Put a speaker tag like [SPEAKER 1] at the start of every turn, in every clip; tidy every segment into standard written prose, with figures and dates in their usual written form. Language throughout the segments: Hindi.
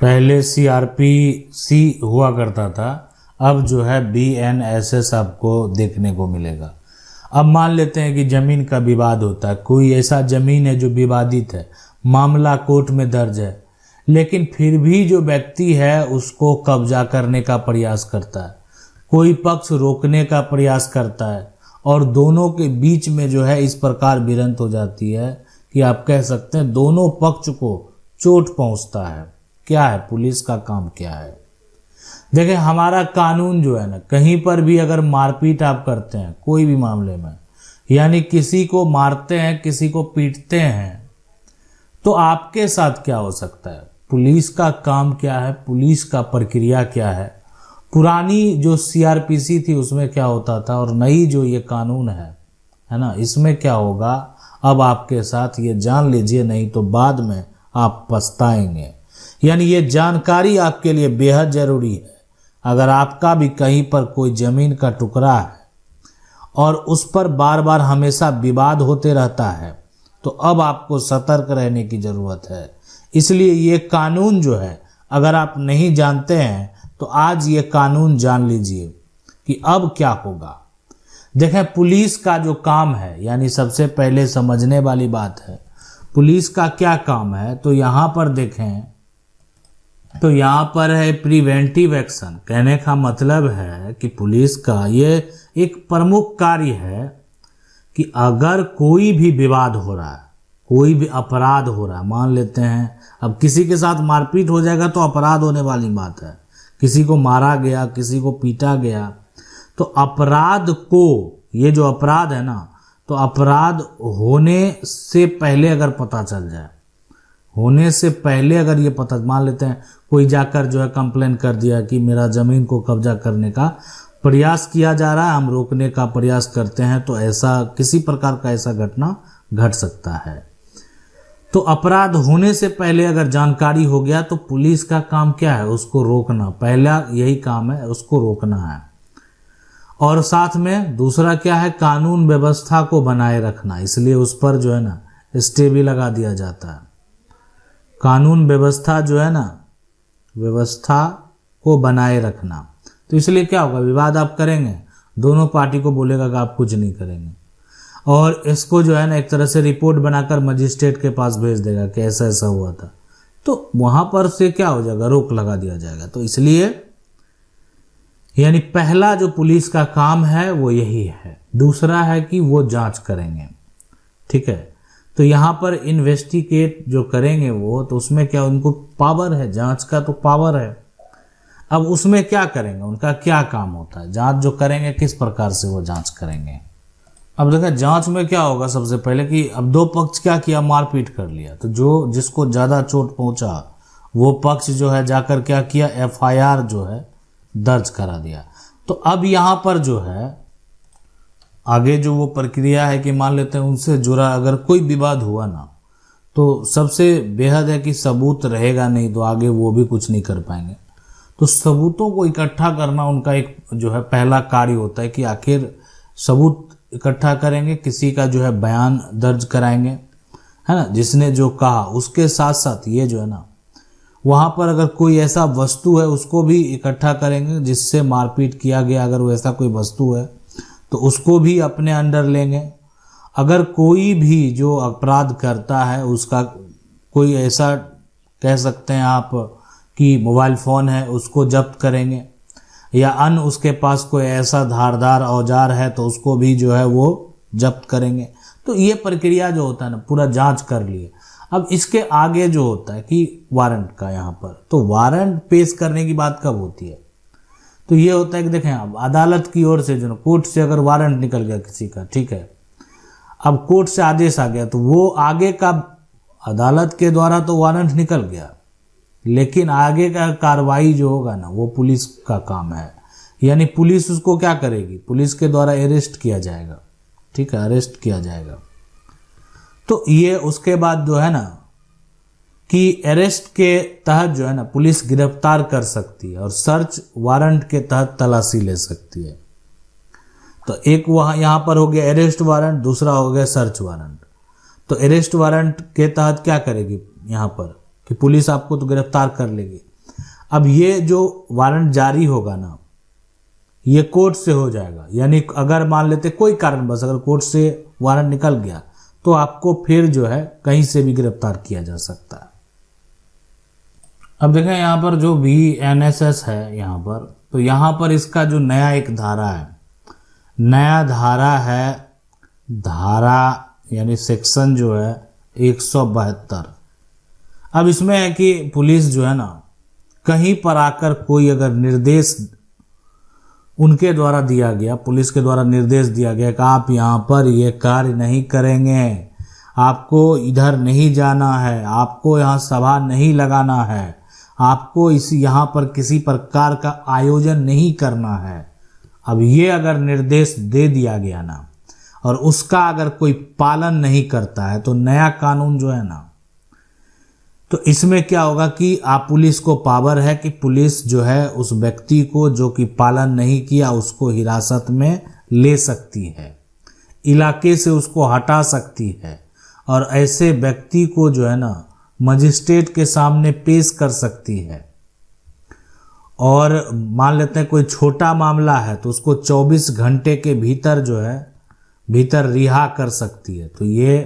[SPEAKER 1] पहले सीआरपीसी हुआ करता था, अब जो है बीएनएसएस आपको देखने को मिलेगा। अब मान लेते हैं कि जमीन का विवाद होता है, कोई ऐसा जमीन है जो विवादित है, मामला कोर्ट में दर्ज है, लेकिन फिर भी जो व्यक्ति है उसको कब्जा करने का प्रयास करता है, कोई पक्ष रोकने का प्रयास करता है और दोनों के बीच में जो है इस प्रकार भिड़ंत हो जाती है कि आप कह सकते हैं दोनों पक्ष को चोट पहुंचता है। क्या है पुलिस का काम, क्या है? देखिए हमारा कानून जो है ना, कहीं पर भी अगर मारपीट आप करते हैं कोई भी मामले में, यानी किसी को मारते हैं, किसी को पीटते हैं, तो आपके साथ क्या हो सकता है? पुलिस का काम क्या है, पुलिस का प्रक्रिया क्या है? पुरानी जो सीआरपीसी थी उसमें क्या होता था और नई जो ये कानून है ना, इसमें क्या होगा अब आपके साथ, ये जान लीजिए, नहीं तो बाद में आप पछताएंगे। यानी ये जानकारी आपके लिए बेहद जरूरी है। अगर आपका भी कहीं पर कोई जमीन का टुकड़ा है और उस पर बार बार हमेशा विवाद होते रहता है, तो अब आपको सतर्क रहने की जरूरत है। इसलिए ये कानून जो है, अगर आप नहीं जानते हैं तो आज ये कानून जान लीजिए कि अब क्या होगा। देखें पुलिस का जो काम है, यानी सबसे पहले समझने वाली बात है पुलिस का क्या काम है। तो यहाँ पर देखें तो यहाँ पर है प्रिवेंटिव एक्शन। कहने का मतलब है कि पुलिस का ये एक प्रमुख कार्य है कि अगर कोई भी विवाद हो रहा है, कोई भी अपराध हो रहा है, मान लेते हैं अब किसी के साथ मारपीट हो जाएगा तो अपराध होने वाली बात है, किसी को मारा गया, किसी को पीटा गया, तो अपराध को, ये जो अपराध है ना, तो अपराध होने से पहले अगर पता चल जाए, होने से पहले अगर ये पता, मान लेते हैं कोई जाकर जो है कंप्लेन कर दिया कि मेरा ज़मीन को कब्जा करने का प्रयास किया जा रहा है, हम रोकने का प्रयास करते हैं, तो ऐसा किसी प्रकार का ऐसा घटना घट सकता है। तो अपराध होने से पहले अगर जानकारी हो गया तो पुलिस का काम क्या है? उसको रोकना, पहला यही काम है, उसको रोकना है। और साथ में दूसरा क्या है? कानून व्यवस्था को बनाए रखना। इसलिए उस पर जो है ना स्टे भी लगा दिया जाता है। कानून व्यवस्था जो है ना, व्यवस्था को बनाए रखना। तो इसलिए क्या होगा, विवाद आप करेंगे, दोनों पार्टी को बोलेगा कि आप कुछ नहीं करेंगे और इसको जो है ना एक तरह से रिपोर्ट बनाकर मजिस्ट्रेट के पास भेज देगा कि ऐसा ऐसा हुआ था, तो वहां पर से क्या हो जाएगा, रोक लगा दिया जाएगा। तो इसलिए यानी पहला जो पुलिस का काम है वो यही है। दूसरा है कि वो जांच करेंगे, ठीक है। तो यहाँ पर इन्वेस्टिगेट जो करेंगे वो, तो उसमें क्या उनको पावर है, जांच का तो पावर है। अब उसमें क्या करेंगे, उनका क्या काम होता है, जांच जो करेंगे किस प्रकार से वो जांच करेंगे। अब देखिए जांच में क्या होगा, सबसे पहले कि अब दो पक्ष क्या किया, मारपीट कर लिया, तो जो जिसको ज़्यादा चोट पहुंचा वो पक्ष जो है जाकर क्या किया, एफआईआर जो है दर्ज करा दिया। तो अब यहाँ पर जो है आगे जो वो प्रक्रिया है कि मान लेते हैं उनसे जुड़ा अगर कोई विवाद हुआ ना, तो सबसे बेहद है कि सबूत रहेगा नहीं तो आगे वो भी कुछ नहीं कर पाएंगे। तो सबूतों को इकट्ठा करना उनका एक जो है पहला कार्य होता है कि आखिर सबूत इकट्ठा करेंगे, किसी का जो है बयान दर्ज कराएंगे, है ना, जिसने जो कहा। उसके साथ साथ ये जो है ना, वहाँ पर अगर कोई ऐसा वस्तु है उसको भी इकट्ठा करेंगे जिससे मारपीट किया गया, अगर वो ऐसा कोई वस्तु है तो उसको भी अपने अंडर लेंगे। अगर कोई भी जो अपराध करता है उसका कोई ऐसा कह सकते हैं आप कि मोबाइल फ़ोन है उसको जब्त करेंगे, या अन्य उसके पास कोई ऐसा धारदार औजार है तो उसको भी जो है वो जब्त करेंगे। तो ये प्रक्रिया जो होता है ना, पूरा जांच कर लिए। अब इसके आगे जो होता है कि वारंट का, यहाँ पर तो वारंट पेश करने की बात कब होती है, तो ये होता है कि देखें अब अदालत की ओर से जो कोर्ट से अगर वारंट निकल गया किसी का, ठीक है, अब कोर्ट से आदेश आ गया तो वो आगे का अदालत के द्वारा तो वारंट निकल गया, लेकिन आगे का कार्रवाई जो होगा ना वो पुलिस का काम है। यानी पुलिस उसको क्या करेगी, पुलिस के द्वारा अरेस्ट किया जाएगा, ठीक है, अरेस्ट किया जाएगा। तो ये उसके बाद जो है ना कि अरेस्ट के तहत जो है ना पुलिस गिरफ्तार कर सकती है और सर्च वारंट के तहत तलाशी ले सकती है। तो एक वहाँ यहाँ पर हो गया अरेस्ट वारंट, दूसरा हो गया सर्च वारंट। तो अरेस्ट वारंट के तहत क्या करेगी यहाँ पर कि पुलिस आपको तो गिरफ्तार कर लेगी, अब ये जो वारंट जारी होगा ना, ये कोर्ट से हो जाएगा। यानी अगर मान लेते कोई कारणवश अगर कोर्ट से वारंट निकल गया तो आपको फिर जो है कहीं से भी गिरफ्तार किया जा सकता है। अब देखें यहाँ पर जो BNSS है यहाँ पर, तो यहाँ पर इसका जो नया एक धारा है, नया धारा है, धारा यानी सेक्शन जो है 172। अब इसमें है कि पुलिस जो है ना, कहीं पर आकर कोई अगर निर्देश उनके द्वारा दिया गया, पुलिस के द्वारा निर्देश दिया गया कि आप यहाँ पर ये कार्य नहीं करेंगे, आपको इधर नहीं जाना है, आपको यहाँ सभा नहीं लगाना है, आपको इस यहाँ पर किसी प्रकार का आयोजन नहीं करना है। अब ये अगर निर्देश दे दिया गया ना और उसका अगर कोई पालन नहीं करता है तो नया कानून जो है ना, तो इसमें क्या होगा कि आप पुलिस को पावर है कि पुलिस जो है उस व्यक्ति को जो कि पालन नहीं किया उसको हिरासत में ले सकती है, इलाके से उसको हटा सकती है और ऐसे व्यक्ति को जो है ना मजिस्ट्रेट के सामने पेश कर सकती है। और मान लेते हैं कोई छोटा मामला है तो उसको 24 घंटे के भीतर जो है भीतर रिहा कर सकती है। तो ये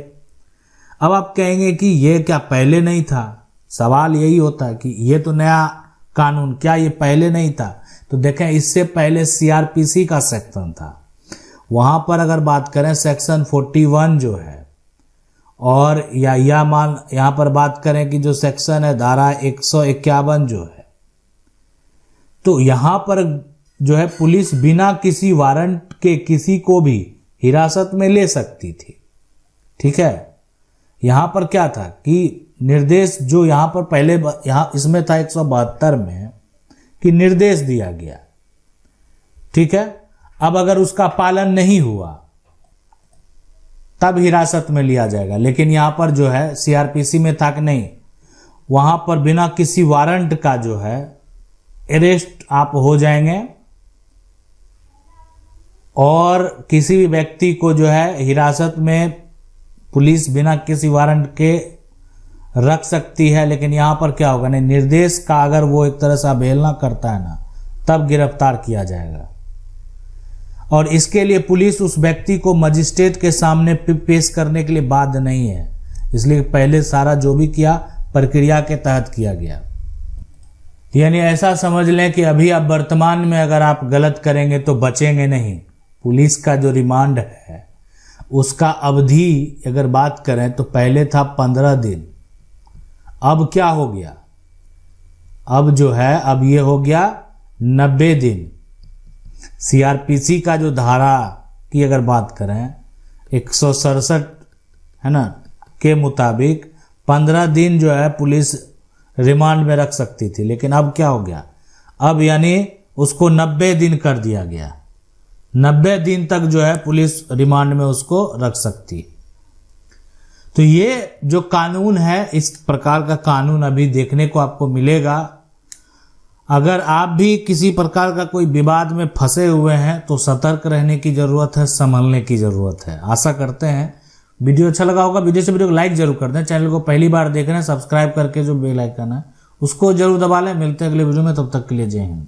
[SPEAKER 1] अब आप कहेंगे कि ये क्या पहले नहीं था? सवाल यही होता है कि ये तो नया कानून, क्या ये पहले नहीं था? तो देखें, इससे पहले CRPC का सेक्शन था, वहां पर अगर बात करें सेक्शन 41 जो है, और या यहाँ पर बात करें कि जो सेक्शन है धारा 151 जो है, तो यहाँ पर जो है पुलिस बिना किसी वारंट के किसी को भी हिरासत में ले सकती थी। ठीक है, यहाँ पर क्या था कि निर्देश जो यहाँ पर पहले यहाँ इसमें था 172 में कि निर्देश दिया गया। ठीक है, अब अगर उसका पालन नहीं हुआ तब हिरासत में लिया जाएगा, लेकिन यहाँ पर जो है CRPC में था कि नहीं, वहां पर बिना किसी वारंट का जो है अरेस्ट आप हो जाएंगे और किसी भी व्यक्ति को जो है हिरासत में पुलिस बिना किसी वारंट के रख सकती है। लेकिन यहाँ पर क्या होगा, नहीं, निर्देश का अगर वो एक तरह से अवहेलना करता है ना, तब गिरफ्तार किया जाएगा। और इसके लिए पुलिस उस व्यक्ति को मजिस्ट्रेट के सामने पेश करने के लिए बाध्य नहीं है, इसलिए पहले सारा जो भी किया प्रक्रिया के तहत किया गया। यानी ऐसा समझ लें कि अभी आप वर्तमान में अगर आप गलत करेंगे तो बचेंगे नहीं। पुलिस का जो रिमांड है उसका अवधि अगर बात करें तो पहले था 15 दिन, अब क्या हो गया, अब जो है अब ये हो गया 90 दिन। CRPC का जो धारा की अगर बात करें 167 है ना के मुताबिक 15 दिन जो है पुलिस रिमांड में रख सकती थी, लेकिन अब क्या हो गया, अब यानी उसको 90 दिन कर दिया गया। 90 दिन तक जो है पुलिस रिमांड में उसको रख सकती। तो ये जो कानून है, इस प्रकार का कानून अभी देखने को आपको मिलेगा। अगर आप भी किसी प्रकार का कोई विवाद में फंसे हुए हैं तो सतर्क रहने की ज़रूरत है, संभलने की ज़रूरत है। आशा करते हैं वीडियो अच्छा लगा होगा। वीडियो को लाइक जरूर कर दें। चैनल को पहली बार देख रहे हैं, सब्सक्राइब करके जो बेल आइकन है उसको जरूर दबा लें। मिलते हैं अगले वीडियो में, तब तक के लिए जय हिंद।